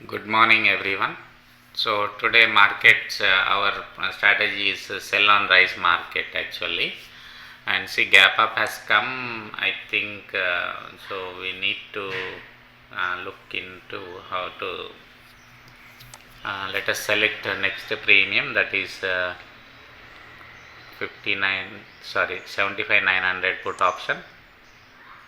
Good morning, everyone. So today markets, our strategy is sell on rise market actually, and see gap up has come. I think so. We need to look into how to let us select the next premium, that is 59 sorry 75 900 put option,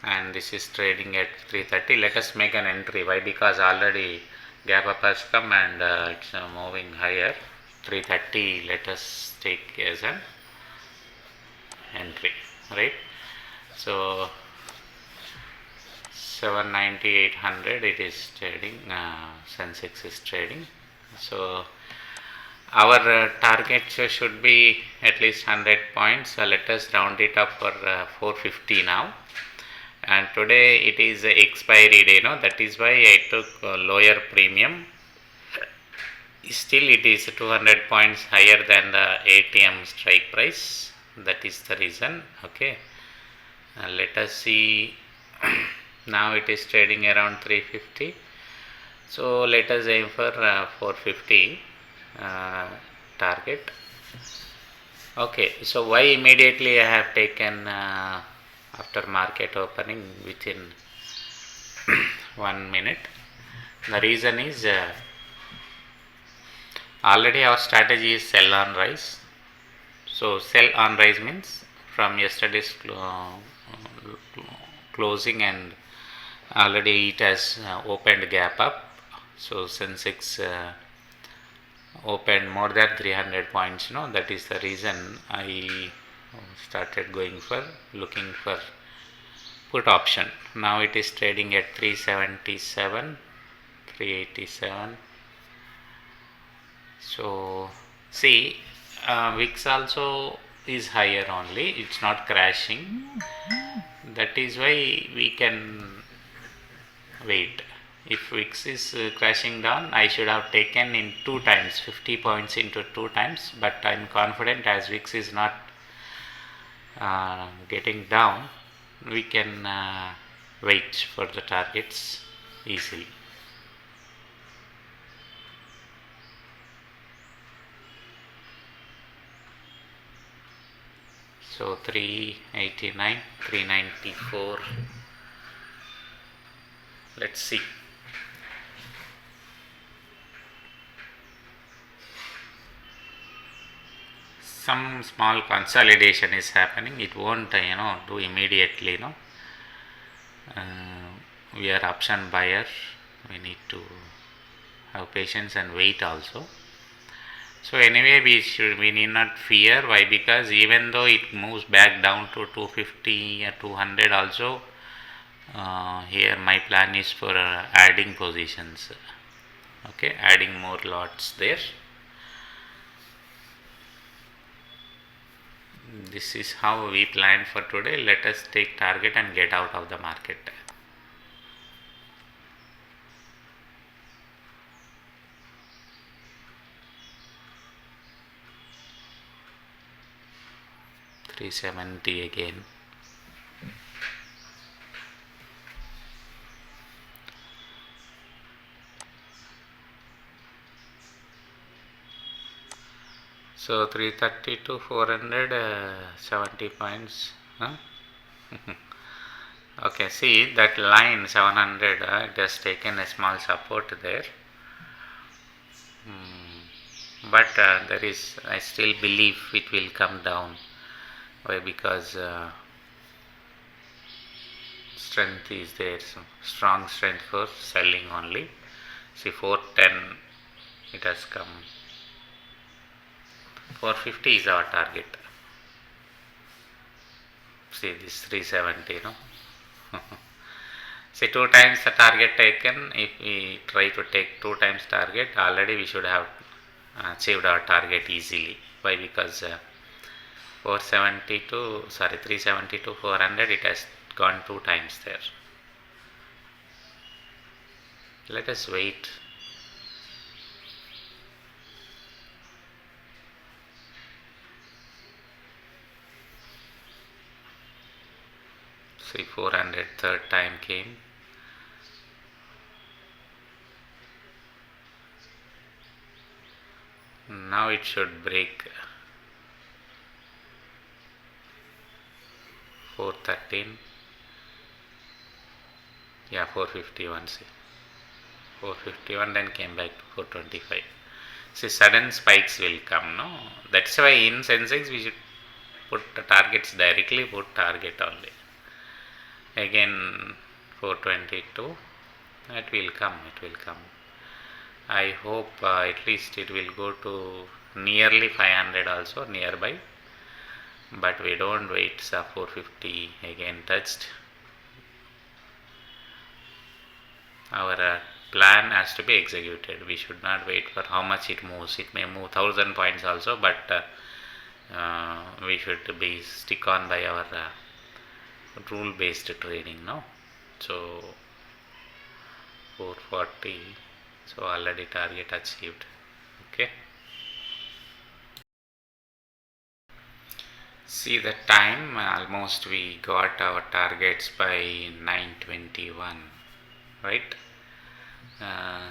and this is trading at 330. Let us make an entry. Why? Because already gap up has come and it's moving higher. 330, let us take as an entry, right? So 790 800 it is trading. Sensex is trading. So our target should be at least 100 points. Let us round it up for 450 now. And today it is expiry day, that is why I took lower premium. Still it is 200 points higher than the ATM strike price, that is the reason. Okay, let us see. Now it is trading around 350, so let us aim for 450 target. Okay, so why immediately I have taken after market opening within 1 minute? The reason is already our strategy is sell on rise. So sell on rise means from yesterday's closing, and already it has opened gap up. So Sensex opened more than 300 points. That is the reason I started looking for put option. Now it is trading at 377, 387. So see, VIX also is higher only, it's not crashing. That is why we can wait. If VIX is crashing down, I should have taken in 2 times, 50 points into 2 times, but I am confident as VIX is not getting down, we can wait for the targets easily. So 389, 394. Let's see. Some small consolidation is happening. It won't do immediately. We are option buyer. We need to have patience and wait also. So anyway, we need not fear. Why? Because even though it moves back down to 250 or 200 also, here my plan is for adding positions. Okay, adding more lots there. This is how we planned for today. Let us take target and get out of the market. $370 again. So 330 to 400, 70 points. Huh? Okay, see that line 700, it has taken a small support there. But there is, I still believe it will come down. Why? Because strength is there, so strong strength for selling only. See 410, it has come. 450 is our target. See this 370, See 2 times the target taken. If we try to take 2 times target, already we should have achieved our target easily. Why? Because 370 to 400, it has gone 2 times there. Let us wait. See 400 third time came. Now it should break 413. Yeah, 451. See, 451, then came back to 425. See, sudden spikes will come, no? That's why in Sensex we should put the targets directly, put target only. Again 422, it will come, it will come. I hope at least it will go to nearly 500 also, nearby. But we don't wait. 450 again touched. Our plan has to be executed. We should not wait for how much it moves. It may move 1000 points also, but we should be stick on by our rule based trading, no? So 440, so already target achieved. Okay, see the time, almost we got our targets by 9:21, right?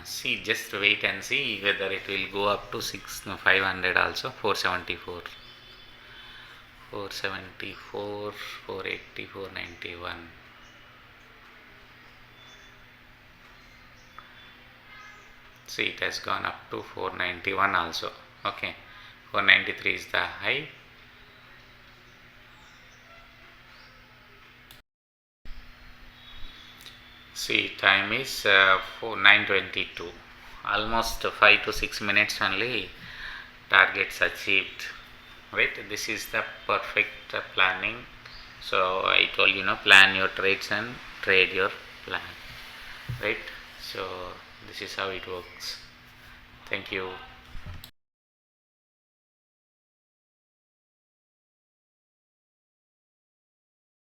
See, just wait and see whether it will go up to 500 also. 474, 474, 480, 491. See, it has gone up to 491 also. Okay, 493 is the high. See, time is 9:22. Almost 5 to 6 minutes only targets achieved. Right, this is the perfect planning. So I told you, plan your trades and trade your plan. Right, so this is how it works. Thank you.